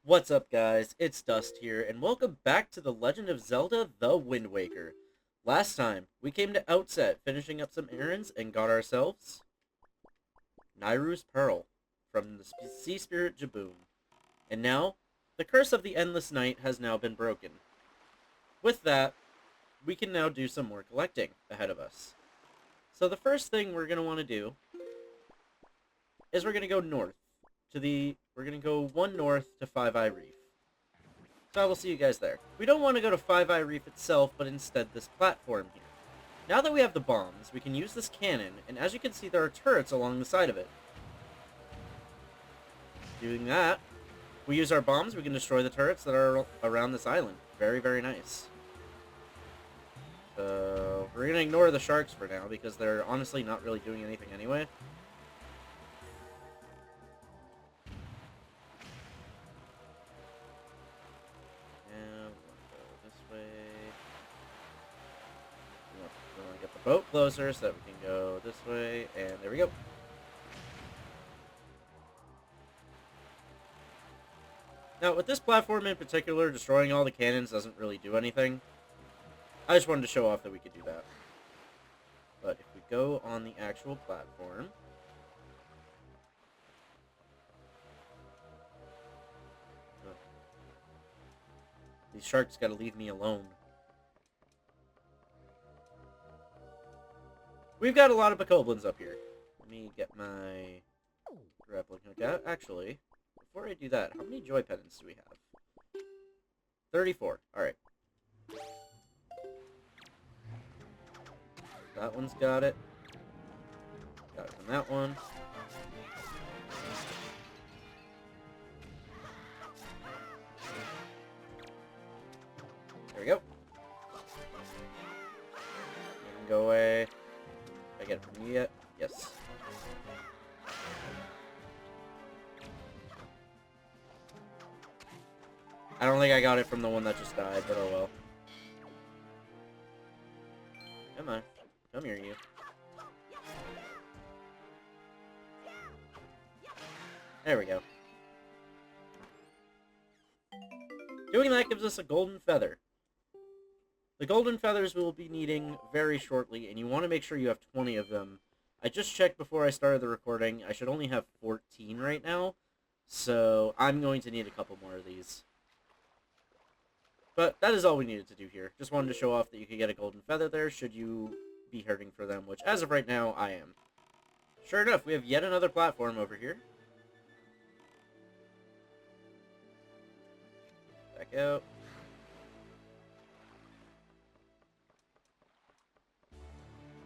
What's up, guys? It's Dust here, and welcome back to The Legend of Zelda: The Wind Waker. Last time, we came to Outset, finishing up some errands, and got ourselves Nairu's Pearl from the Sea Spirit Jaboom. And now, the Curse of the Endless Night has now been broken. With that, we can now do some more collecting ahead of us. So the first thing we're going to want to do is we're going to go north. We're going to go one north to Five Eye Reef. So I will see you guys there. We don't want to go to Five Eye Reef itself, but instead this platform here. Now that we have the bombs, we can use this cannon, and as you can see, there are turrets along the side of it. Doing that, we use our bombs, we can destroy the turrets that are around this island. Very, very nice. So, we're going to ignore the sharks for now, because they're honestly not really doing anything anyway. Boat closer so that we can go this way, and there we go. Now, with this platform in particular, destroying all the cannons doesn't really do anything. I just wanted to show off that we could do that. But if we go on the actual platform... Oh. These sharks gotta leave me alone. We've got a lot of bokoblins up here. Let me get my grappling hook out. Actually, before I do that, how many joy pendants do we have? 34. Alright. That one's got it. Got it from that one. There we go. You can go away. Did I get it from you yet? Yes. I don't think I got it from the one that just died, but oh well. Come on. Come here, you. There we go. Doing that gives us a golden feather. The golden feathers we will be needing very shortly, and you want to make sure you have 20 of them. I just checked before I started the recording. I should only have 14 right now, so I'm going to need a couple more of these. But that is all we needed to do here. Just wanted to show off that you could get a golden feather there should you be hurting for them, which as of right now, I am. Sure enough, we have yet another platform over here. Back out.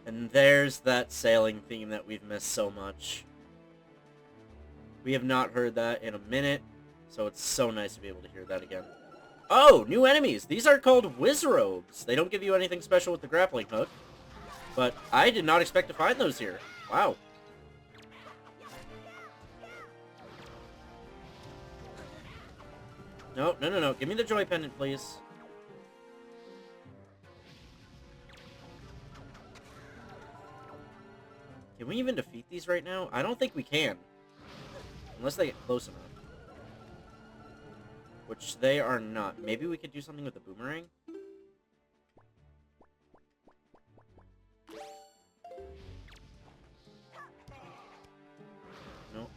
And there's that sailing theme that we've missed so much. We have not heard that in a minute, so it's so nice to be able to hear that again. Oh, new enemies! These are called Wizrobes. They don't give you anything special with the grappling hook, but I did not expect to find those here. Wow. No, no, no, no. Give me the joy pendant, please. Can we even defeat these right now? I don't think we can. Unless they get close enough. Which they are not. Maybe we could do something with the boomerang? No.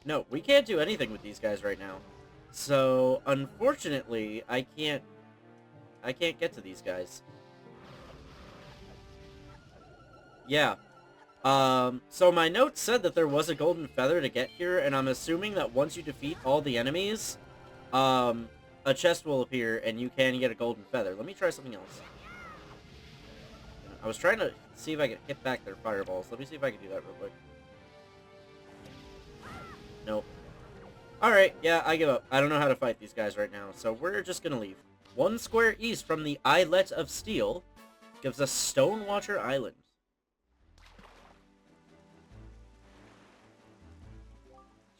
No, we can't do anything with these guys right now. So, unfortunately, I can't get to these guys. Yeah. So my notes said that there was a golden feather to get here, and I'm assuming that once you defeat all the enemies, a chest will appear, and you can get a golden feather. Let me try something else. I was trying to see if I could hit back their fireballs. Let me see if I can do that real quick. Nope. Alright, yeah, I give up. I don't know how to fight these guys right now, so we're just gonna leave. 1 square east from the Islet of Steel gives us Stonewatcher Island.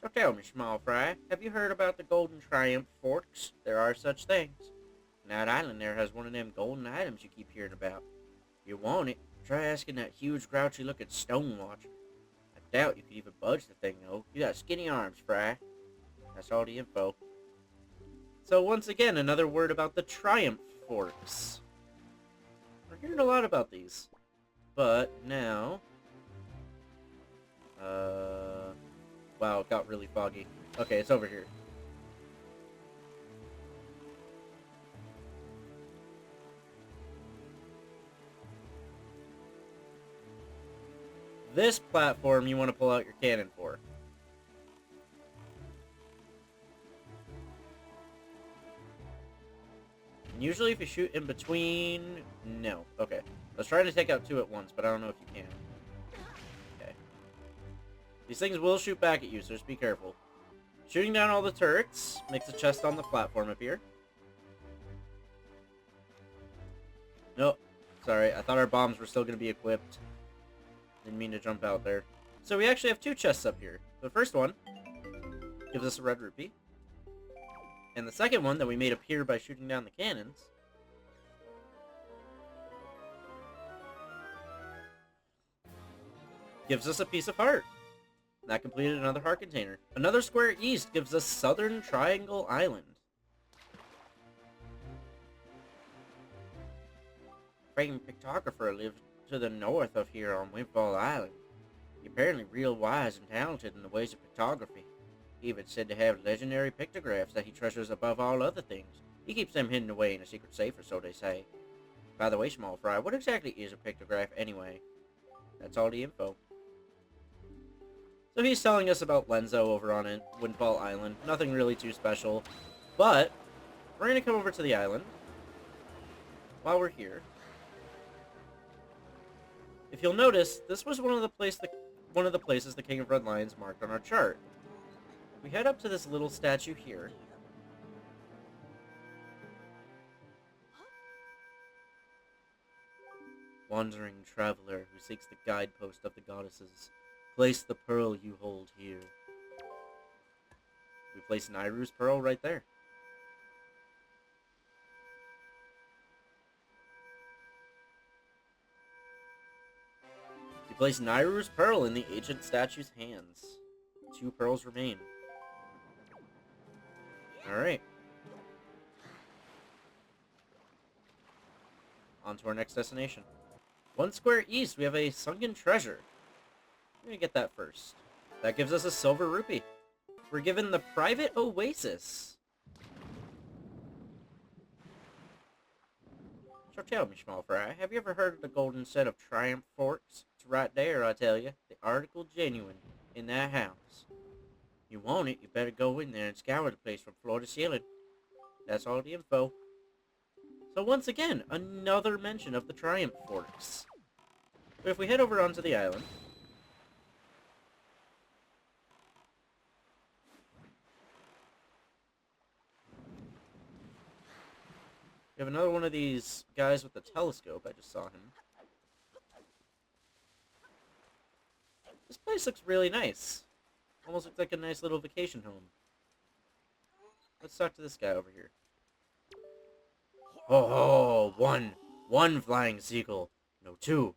So tell me, small fry, have you heard about the Golden Triumph Forks? There are such things. And that island there has one of them golden items you keep hearing about. You want it, try asking that huge grouchy looking Stonewatcher. Doubt you could even budge the thing, though. You got skinny arms, Fry. That's all the info. So once again, another word about the Triumph Forks. We're hearing a lot about these. But now... Wow, it got really foggy. Okay, it's over here. This platform you want to pull out your cannon for. And usually if you shoot in between... No. Okay. I was trying to take out two at once, but I don't know if you can. Okay. These things will shoot back at you, so just be careful. Shooting down all the turrets makes a chest on the platform appear. Nope. Sorry, I thought our bombs were still going to be equipped. Didn't mean to jump out there. So we actually have two chests up here. The first one gives us a red rupee. And the second one that we made appear by shooting down the cannons gives us a piece of heart. That completed another heart container. Another square east gives us Southern Triangle Island. Famed pictographer lived to the north of here on Windfall Island. He apparently real wise and talented in the ways of pictography. He even said to have legendary pictographs that he treasures above all other things. He keeps them hidden away in a secret safe, or so they say. By the way, Small Fry, what exactly is a pictograph anyway? That's all the info. So he's telling us about Lenzo over on Windfall Island. Nothing really too special. But we're going to come over to the island while we're here. If you'll notice, this was one of the places the King of Red Lions marked on our chart. We head up to this little statue here. Wandering traveler who seeks the guidepost of the goddesses, place the pearl you hold here. We place Nairu's pearl right there. We place Nairu's pearl in the ancient statue's hands. 2 pearls remain. Alright. On to our next destination. 1 square east, we have a sunken treasure. We're gonna get that first. That gives us a silver rupee. We're given the private oasis. So tell me, Small Fry, have you ever heard of the golden set of Triumph Forks? It's right there, I tell you. The article genuine in that house. You want it, you better go in there and scour the place from floor to ceiling. That's all the info. So once again, another mention of the Triumph Forks. But if we head over onto the island, we have another one of these guys with the telescope. I just saw him. This place looks really nice. Almost looks like a nice little vacation home. Let's talk to this guy over here. Oh, one flying seagull. No, two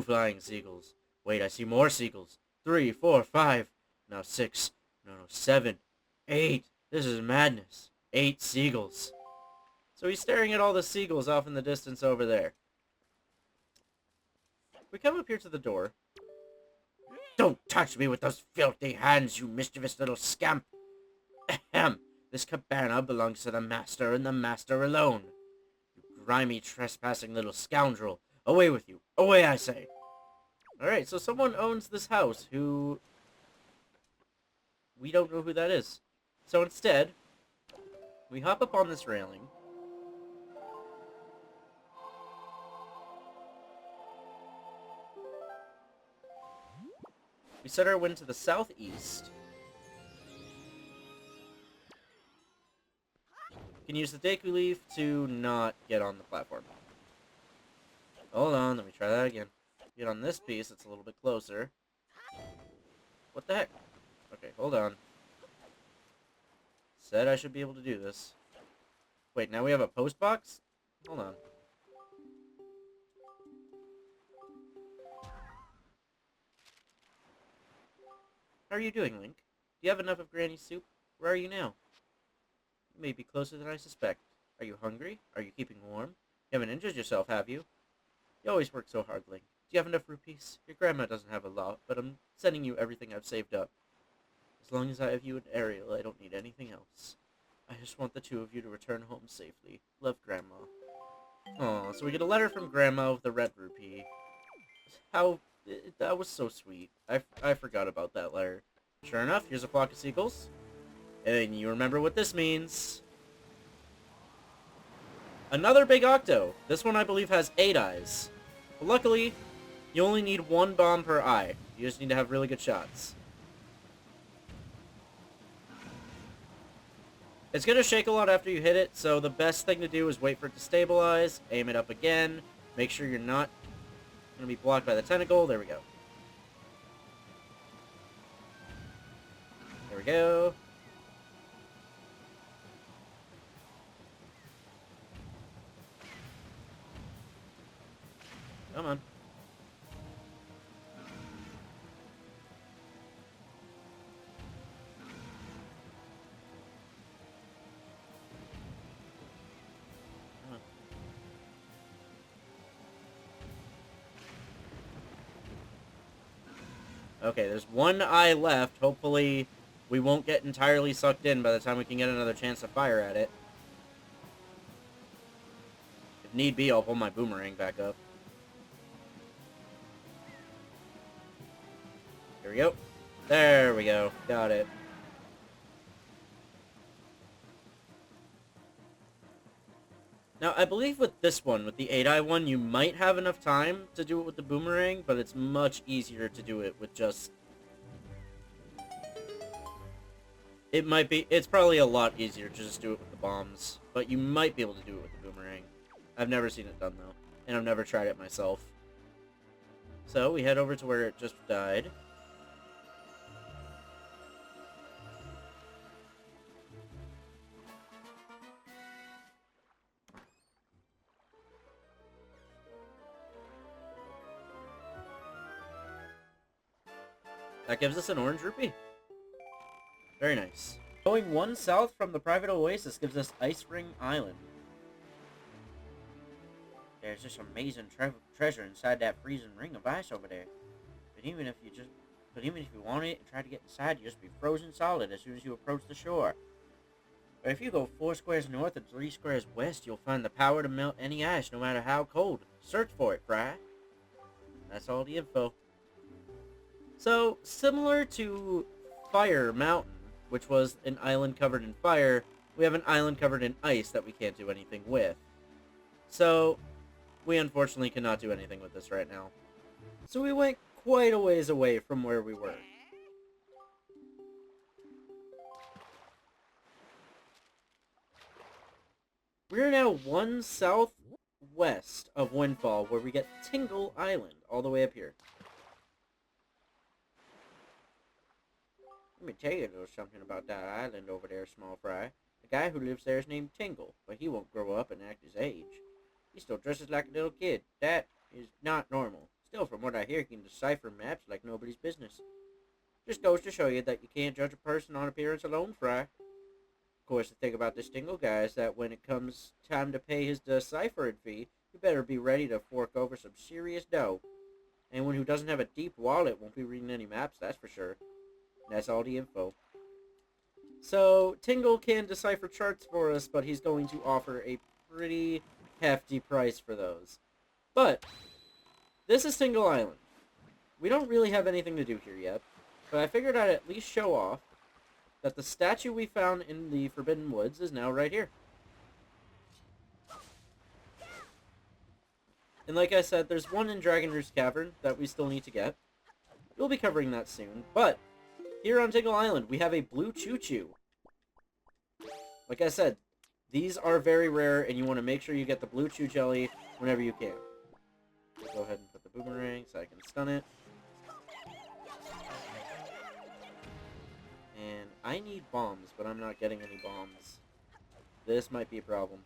flying seagulls. Wait, I see more seagulls. 3, 4, 5. Now 6. No, 7. 8. This is madness. 8 seagulls. So he's staring at all the seagulls off in the distance over there. We come up here to the door. Don't touch me with those filthy hands, you mischievous little scamp. Ahem. This cabana belongs to the master and the master alone. You grimy, trespassing little scoundrel. Away with you. Away, I say. Alright, so someone owns this house who... we don't know who that is. So instead, we hop up on this railing. We set our wind to the southeast. We can use the Deku Leaf to not get on the platform. Hold on, let me try that again. Get on this piece, it's a little bit closer. What the heck? Okay, hold on. Said I should be able to do this. Wait, now we have a post box? Hold on. How are you doing, Link? Do you have enough of Granny's soup? Where are you now? You may be closer than I suspect. Are you hungry? Are you keeping warm? You haven't injured yourself, have you? You always work so hard, Link. Do you have enough rupees? Your grandma doesn't have a lot, but I'm sending you everything I've saved up. As long as I have you and Ariel, I don't need anything else. I just want the two of you to return home safely. Love, Grandma. Aw, so we get a letter from Grandma with the red rupee. That was so sweet. I forgot about that letter. Sure enough, here's a flock of seagulls. And you remember what this means. Another big octo. This one, I believe, has 8 eyes. But luckily, you only need 1 bomb per eye. You just need to have really good shots. It's going to shake a lot after you hit it, so the best thing to do is wait for it to stabilize, aim it up again, make sure you're not going to be blocked by the tentacle. There we go. There we go. Come on. Okay, there's 1 eye left. Hopefully, we won't get entirely sucked in by the time we can get another chance to fire at it. If need be, I'll pull my boomerang back up. Here we go. There we go. Got it. Now, I believe with this one, with the 8-eye one, you might have enough time to do it with the boomerang, but it's much easier to do it with just... It's probably a lot easier to just do it with the bombs, but you might be able to do it with the boomerang. I've never seen it done, though, and I've never tried it myself. So, we head over to where it just died. That gives us an orange rupee. Very nice. Going 1 south from the private oasis gives us Ice Ring Island. There's this amazing treasure inside that freezing ring of ice over there. But even if you want it and try to get inside, you just be frozen solid as soon as you approach the shore. But if you go 4 squares north and 3 squares west, you'll find the power to melt any ice, no matter how cold. Search for it, Fry. That's all the info. So, similar to Fire Mountain, which was an island covered in fire, we have an island covered in ice that we can't do anything with. So, we unfortunately cannot do anything with this right now. So we went quite a ways away from where we were. We're now 1 southwest of Windfall, where we get Tingle Island, all the way up here. Let me tell you a little something about that island over there, Small Fry. The guy who lives there is named Tingle, but he won't grow up and act his age. He still dresses like a little kid. That is not normal. Still, from what I hear, he can decipher maps like nobody's business. Just goes to show you that you can't judge a person on appearance alone, Fry. Of course, the thing about this Tingle guy is that when it comes time to pay his deciphering fee, you better be ready to fork over some serious dough. Anyone who doesn't have a deep wallet won't be reading any maps, that's for sure. That's all the info. So, Tingle can decipher charts for us, but he's going to offer a pretty hefty price for those. But, this is Tingle Island. We don't really have anything to do here yet, but I figured I'd at least show off that the statue we found in the Forbidden Woods is now right here. And like I said, there's one in Dragon Roost Cavern that we still need to get. We'll be covering that soon, but here on Tingle Island, we have a blue choo-choo. Like I said, these are very rare, and you want to make sure you get the blue choo jelly whenever you can. Go ahead and put the boomerang so I can stun it. And I need bombs, but I'm not getting any bombs. This might be a problem.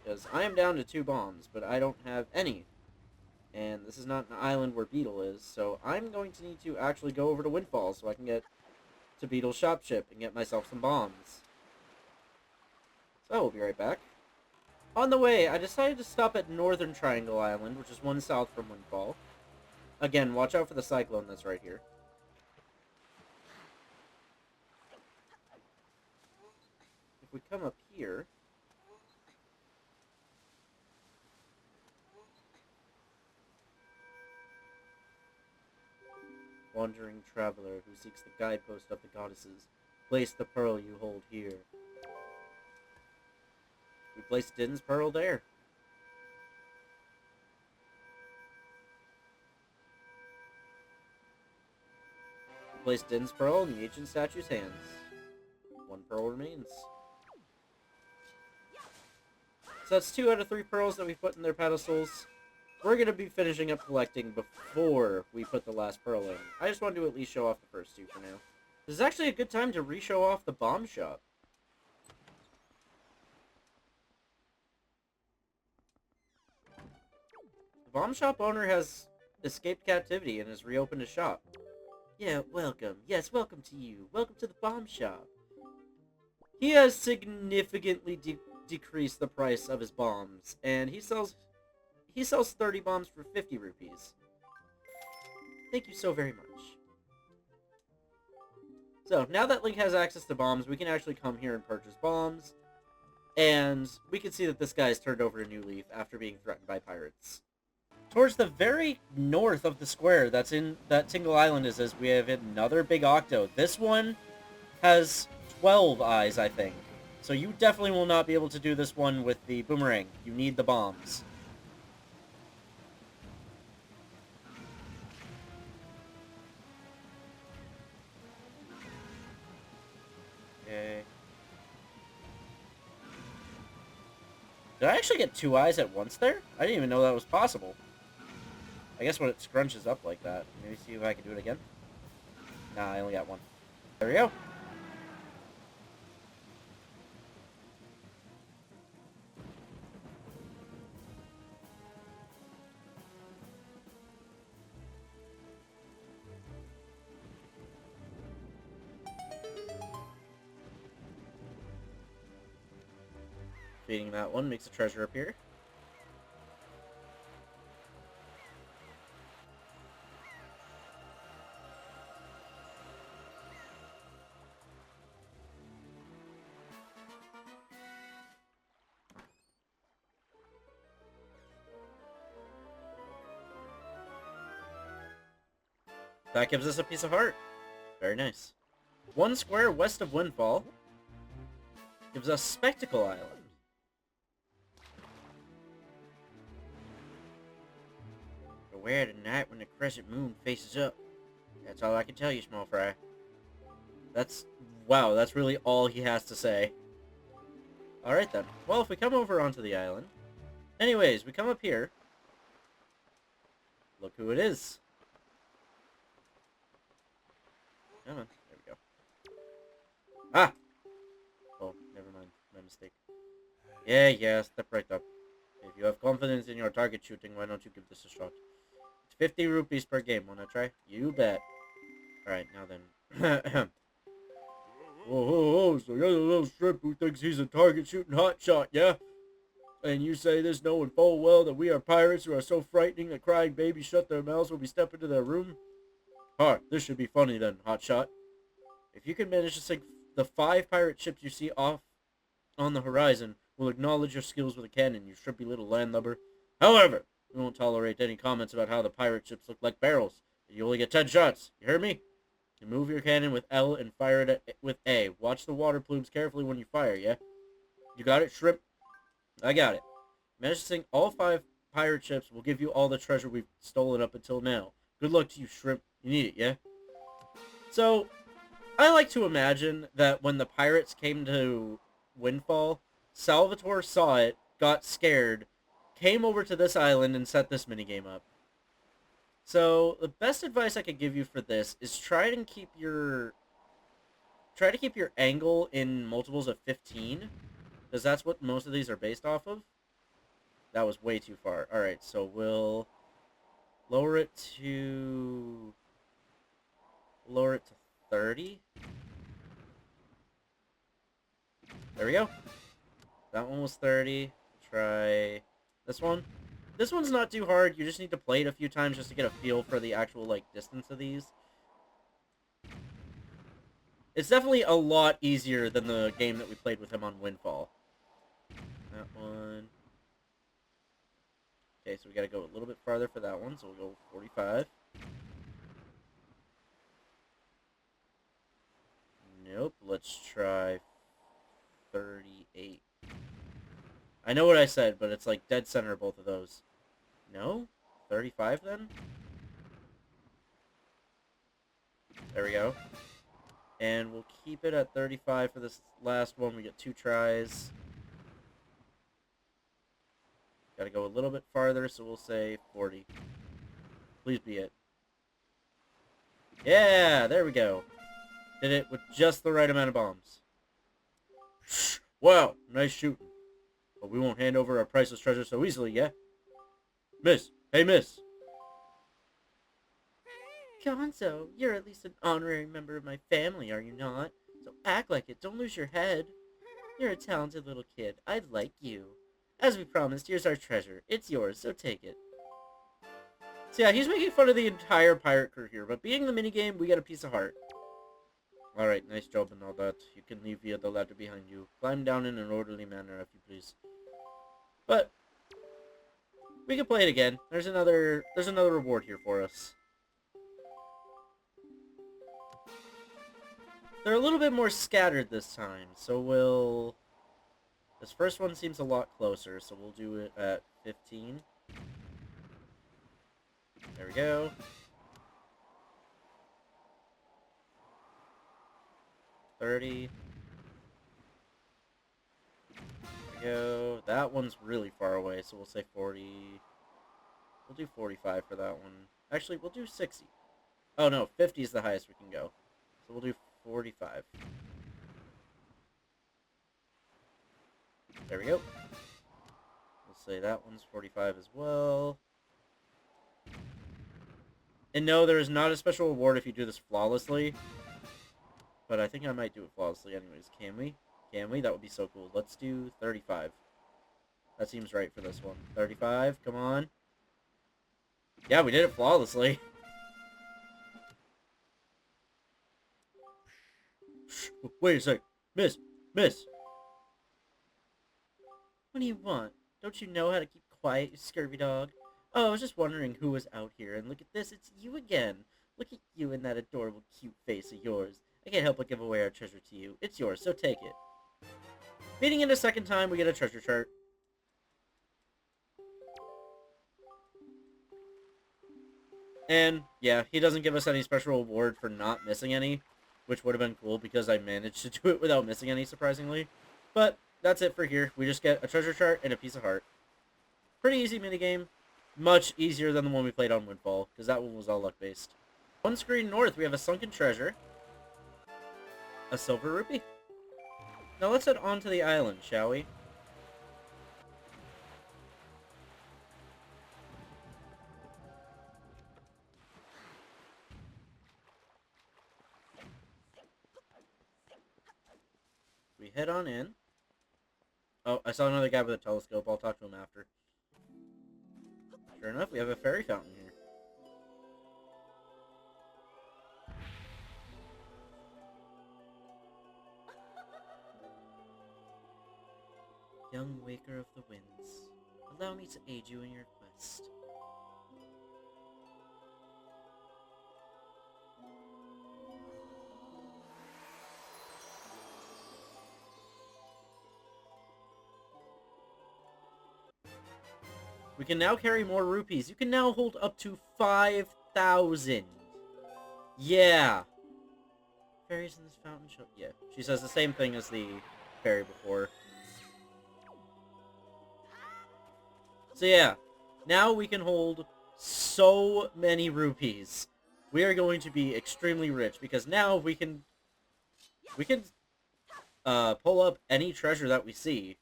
Because I am down to 2 bombs, but I don't have any. And again, this is not an island where Beetle is, so I'm going to need to actually go over to Windfall so I can get to Beetle's shop ship and get myself some bombs. So I will be right back. On the way, I decided to stop at Northern Triangle Island, which is one south from Windfall. Again, watch out for the cyclone that's right here. If we come up here... Wandering traveler who seeks the guidepost of the goddesses, place the pearl you hold here. We placed Din's pearl there. We placed Din's pearl in the ancient statue's hands. One pearl remains. So that's 2 out of 3 pearls that we put in their pedestals. We're going to be finishing up collecting before we put the last pearl in. I just wanted to at least show off the first 2 for now. This is actually a good time to re-show off the bomb shop. The bomb shop owner has escaped captivity and has reopened his shop. Yeah, welcome. Yes, welcome to you. Welcome to the bomb shop. He has significantly decreased the price of his bombs, and he sells 30 bombs for 50 rupees. Thank you so very much. So, now that Link has access to bombs, we can actually come here and purchase bombs. And we can see that this guy has turned over a new leaf after being threatened by pirates. Towards the very north of the square that Tingle Island is, we have another big octo. This one has 12 eyes, I think. So you definitely will not be able to do this one with the boomerang. You need the bombs. Okay. Did I actually get 2 eyes at once there? I didn't even know that was possible. I guess when it scrunches up like that. Maybe see if I can do it again. Nah, I only got 1. There we go. Feeding that one makes a treasure appear. That gives us a piece of heart. Very nice. 1 square west of Windfall gives us Spectacle Island. Beware tonight when the crescent moon faces up. That's all I can tell you, small fry. Wow, that's really all he has to say. Alright then. Well, if we come over onto the island... Anyways, we come up here. Look who it is. Come on. There we go. Ah! Oh, never mind. My mistake. Yeah, step right up. If you have confidence in your target shooting, why don't you give this a shot? It's 50 rupees per game. Wanna try? You bet. Alright, now then. So you're the little strip who thinks he's a target shooting hotshot, yeah? And you say this knowing full well that we are pirates who are so frightening that crying babies shut their mouths when we step into their room? This should be funny then, hotshot. If you can manage to sink the 5 pirate ships you see off on the horizon, we'll acknowledge your skills with a cannon, you shrimpy little landlubber. However, we won't tolerate any comments about how the pirate ships look like barrels. You only get 10 shots. You heard me? You move your cannon with L and fire it with A. Watch the water plumes carefully when you fire, yeah? You got it, shrimp? I got it. Manage to sink all 5 pirate ships. We'll give you all the treasure we've stolen up until now. Good luck to you, shrimp. You need it, yeah? So, I like to imagine that when the pirates came to Windfall, Salvatore saw it, got scared, came over to this island, and set this minigame up. So, the best advice I could give you for this is try to keep your angle in multiples of 15, because that's what most of these are based off of. That was way too far. Alright, so we'll Lower it to... Lower it to 30. There we go. That one was 30. Try this one. This one's not too hard. You just need to play it a few times just to get a feel for the actual, like, distance of these. It's definitely a lot easier than the game that we played with him on Windfall. That one. Okay, so we gotta go a little bit farther for that one, so we'll go 45. Nope, let's try 38. I know what I said, but it's like dead center both of those. No? 35 then? There we go. And we'll keep it at 35 for this last one. We get 2 tries. Gotta go a little bit farther, so we'll say 40. Please be it. Yeah, there we go. Did it with just the right amount of bombs. Wow, nice shooting. But we won't hand over our priceless treasure so easily, yeah? Miss! Hey, miss! Gonzo, you're at least an honorary member of my family, are you not? So act like it, don't lose your head. You're a talented little kid. I like you. As we promised, here's our treasure. It's yours, so take it. So yeah, he's making fun of the entire pirate crew here, but being the minigame, we get a piece of heart. Alright, nice job and all that. You can leave via the ladder behind you. Climb down in an orderly manner, if you please. But we can play it again. There's another reward here for us. They're a little bit more scattered this time, so we'll... This first one seems a lot closer, so we'll do it at 15. There we go. $30. There we go. That one's really far away, so we'll say 40. We'll do 45 for that one. Actually, we'll do 60. Oh no, 50 is the highest we can go. So we'll do 45. There we go. We'll say that one's 45 as well. And no, there is not a special reward if you do this flawlessly. But I think I might do it flawlessly anyways. Can we? Can we? That would be so cool. Let's do 35. That seems right for this one. 35, come on. Yeah, we did it flawlessly. Wait a sec. Miss! Miss! What do you want? Don't you know how to keep quiet, you scurvy dog? Oh, I was just wondering who was out here, and look at this, it's you again. Look at you and that adorable cute face of yours. I can't help but give away our treasure to you. It's yours, so take it. Beating it a second time, we get a treasure chart. And, yeah, he doesn't give us any special reward for not missing any, which would have been cool because I managed to do it without missing any, surprisingly. But that's it for here. We just get a treasure chart and a piece of heart. Pretty easy minigame. Much easier than the one we played on Windfall, because that one was all luck-based. One screen north, we have a sunken treasure. A silver rupee. Now let's head on to the island, shall we? We head on in. Oh, I saw another guy with a telescope. I'll talk to him after. Sure enough, we have a fairy fountain here. Young waker of the winds, allow me to aid you in your quest. We can now carry more rupees. You can now hold up to 5,000. Yeah. Fairies in this fountain show... Yeah, she says the same thing as the fairy before. So yeah, now we can hold so many rupees. We are going to be extremely rich because now we can pull up any treasure that we see,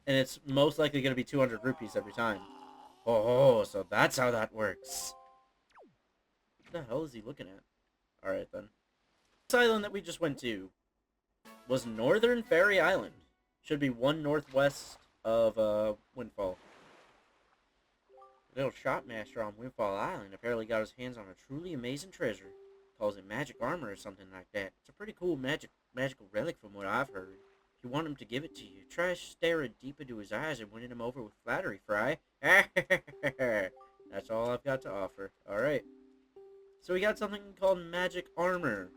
and it's most likely going to be 200 rupees every time. Oh, so that's how that works. What the hell is he looking at? Alright, then. This island that we just went to was Northern Fairy Island. Should be one northwest of, Windfall. The little shopmaster on Windfall Island apparently got his hands on a truly amazing treasure. Calls it magic armor or something like that. It's a pretty cool magical relic from what I've heard. If you want him to give it to you, try staring deep into his eyes and winning him over with flattery, Fry. That's all I've got to offer. Alright. So we got something called magic armor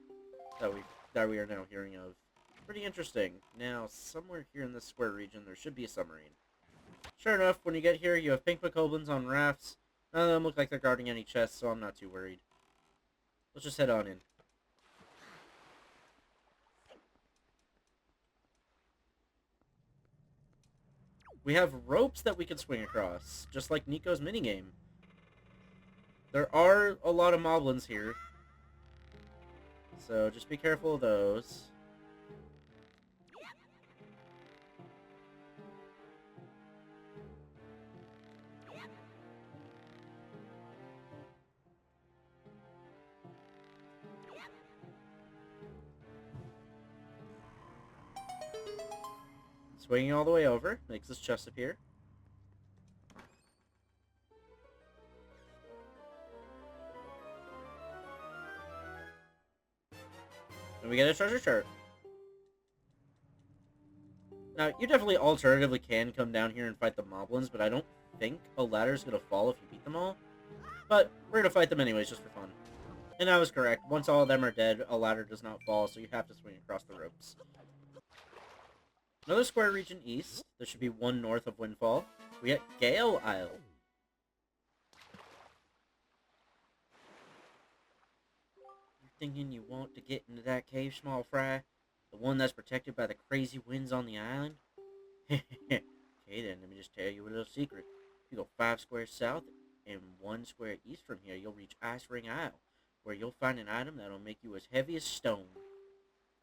that we are now hearing of. Pretty interesting. Now, somewhere here in this square region, there should be a submarine. Sure enough, when you get here, you have pink bokoblins on rafts. None of them look like they're guarding any chests, so I'm not too worried. Let's just head on in. We have ropes that we can swing across, just like Nico's minigame. There are a lot of moblins here, so just be careful of those. Swinging all the way over makes this chest appear. And we get a treasure chart. Now, you definitely alternatively can come down here and fight the moblins, but I don't think a ladder's gonna fall if you beat them all. But we're gonna fight them anyways, just for fun. And I was correct. Once all of them are dead, a ladder does not fall, so you have to swing across the ropes. Another square region east. There should be one north of Windfall. We get Gale Isle. You thinking you want to get into that cave, small fry? The one that's protected by the crazy winds on the island? Okay then, let me just tell you a little secret. If you go 5 squares south and 1 square east from here, you'll reach Ice Ring Isle, where you'll find an item that'll make you as heavy as stone.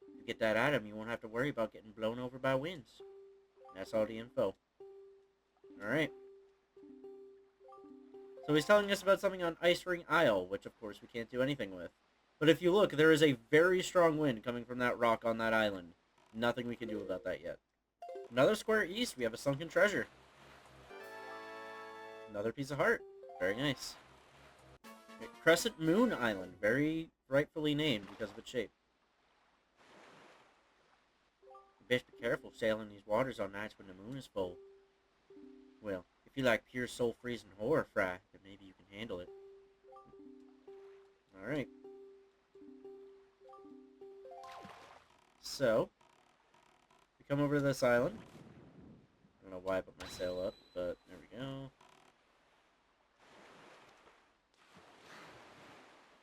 If you get that item, you won't have to worry about getting blown over by winds. And that's all the info. Alright. So he's telling us about something on Ice Ring Isle, which of course we can't do anything with. But if you look, there is a very strong wind coming from that rock on that island. Nothing we can do about that yet. Another square east, we have a sunken treasure. Another piece of heart. Very nice. Crescent Moon Island, very rightfully named because of its shape. You best be careful sailing these waters on nights when the moon is full. Well, if you like pure soul-freezing horror, Fry, then maybe you can handle it. Alright. So, we come over to this island. I don't know why I put my sail up, but there we go.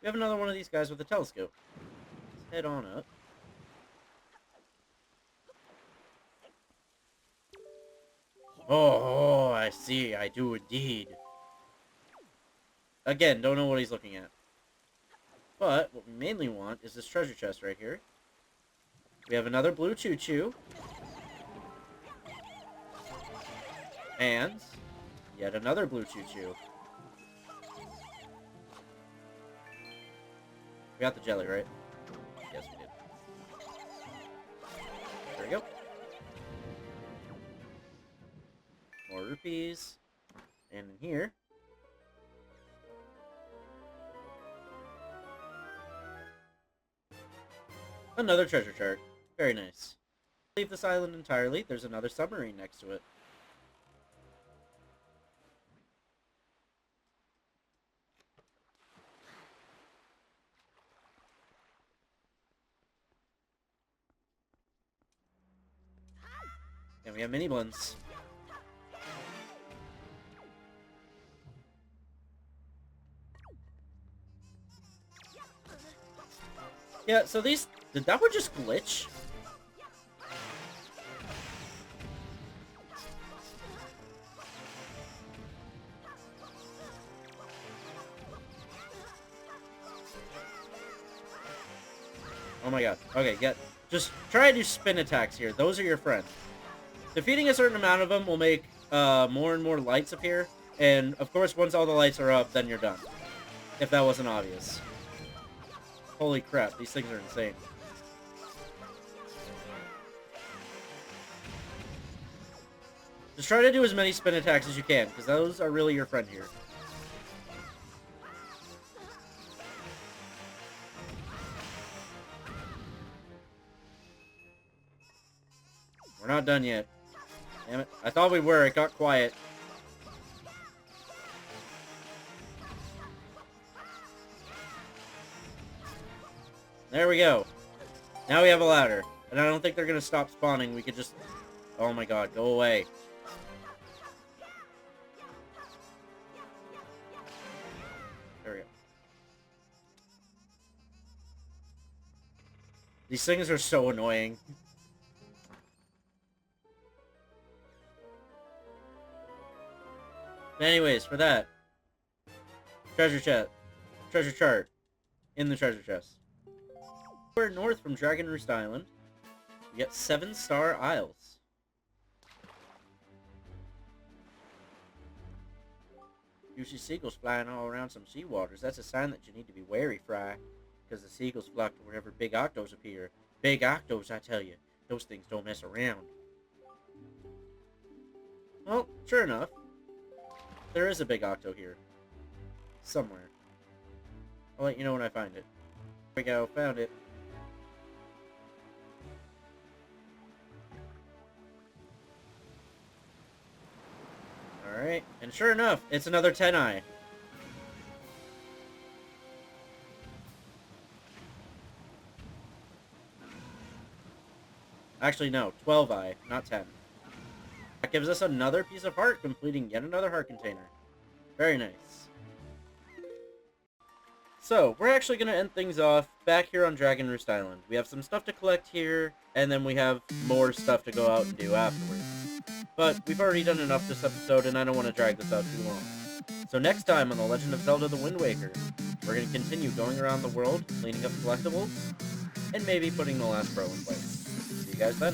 We have another one of these guys with a telescope. Let's head on up. Oh, I see. I do indeed. Again, don't know what he's looking at. But what we mainly want is this treasure chest right here. We have another blue choo-choo. And yet another blue choo-choo. We got the jelly, right? Yes, we did. There we go. More rupees. And in here... another treasure chart. Very nice. Leave this island entirely. There's another submarine next to it. And we have mini blends. Yeah, so these... did that one just glitch? Oh my god. Okay, just try to do spin attacks here. Those are your friends. Defeating a certain amount of them will make more and more lights appear, And, of course, once all the lights are up, then you're done. If that wasn't obvious. Holy crap, these things are insane. Just try to do as many spin attacks as you can, because those are really your friend here. We're not done yet. Damn it. I thought we were. It got quiet. There we go. Now we have a ladder. And I don't think they're going to stop spawning. We could just... Oh my god, go away. There we go. These things are so annoying. But anyways, for that, treasure chart in the treasure chest. We're north from Dragon Roost Island. We get 7-star Isles. You see seagulls flying all around some seawaters. That's a sign that you need to be wary, Fry, because the seagulls flock to wherever big octos appear. Big octos, I tell you. Those things don't mess around. Well, sure enough. There is a big octo here. Somewhere. I'll let you know when I find it. There we go, found it. Alright, and sure enough, it's another 10-eye. Actually, no, 12-eye, not 10. That gives us another piece of heart, completing yet another heart container. Very nice. So, we're actually going to end things off back here on Dragon Roost Island. We have some stuff to collect here, and then we have more stuff to go out and do afterwards. But we've already done enough this episode, and I don't want to drag this out too long. So next time on The Legend of Zelda the Wind Waker, we're going to continue going around the world, cleaning up collectibles, and maybe putting the last pro in place. See you guys then.